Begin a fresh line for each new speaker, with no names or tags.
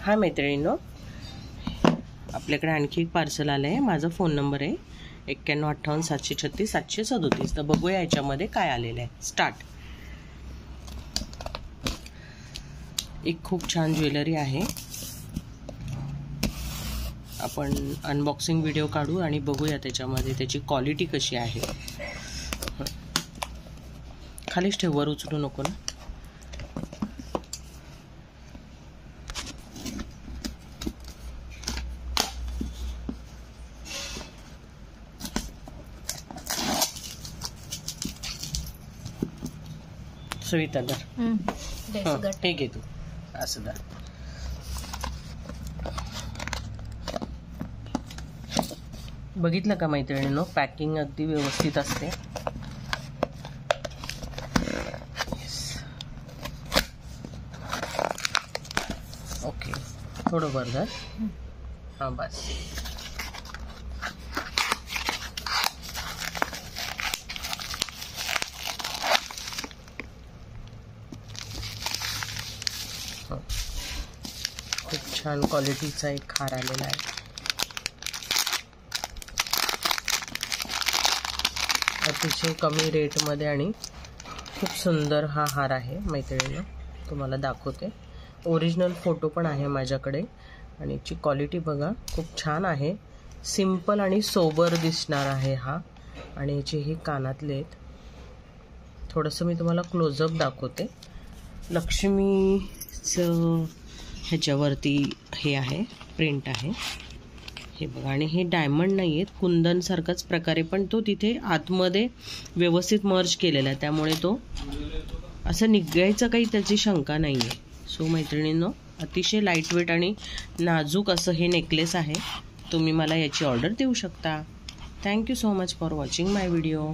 हाय मैत्रिणींनो, आपल्याकडे आणखी एक पार्सल आलं आहे। माझा फोन नंबर आहे 9158736737. तर बघूया याच्यामध्ये काय आलेलं आहे। स्टार्ट। एक खूप छान ज्वेलरी आहे। आपण अनबॉक्सिंग व्हिडिओ काढू आणि बघूया त्याच्यामध्ये त्याची क्वालिटी कशी आहे। खालीच ठेव, वर उचलू नको ना। सविता दर हे घे तू, असं दर। बघितलं का मैत्रिणींनो, पॅकिंग अगदी व्यवस्थित असते। ओके, थोडं वर धर। हां बस। खूप छान क्वालिटीचा एक हार आलेला आहे। अतिशय कमी रेटमध्ये आणि खूप सुंदर हा हार आहे मैत्रिणींनो, तुम्हाला दाखवते। ओरिजिनल फोटो पण आहे माझ्याकडे आणि याची क्वालिटी बघा, खूप छान आहे। सिंपल आणि सोबर दिसणार आहे हा। आणि याचे हे कानातले आहेत। थोडंसं मी तुम्हाला क्लोजअप दाखवते। लक्ष्मीचं ह्याच्यावरती हे आहे, प्रिंट आहे हे बघा। आणि हे डायमंड नाही आहेत, कुंदन सारखाच प्रकारे, पण तो तिथे आतमध्ये व्यवस्थित मर्ज केलेला आहे, त्यामुळे तो असं निघायचं काही त्याची शंका नाही आहे। सो मैत्रिणींनो, अतिशय लाईट वेट आणि नाजूक असं हे नेकलेस आहे। तुम्ही मला याची ऑर्डर देऊ शकता। Thank you so much for watching my video.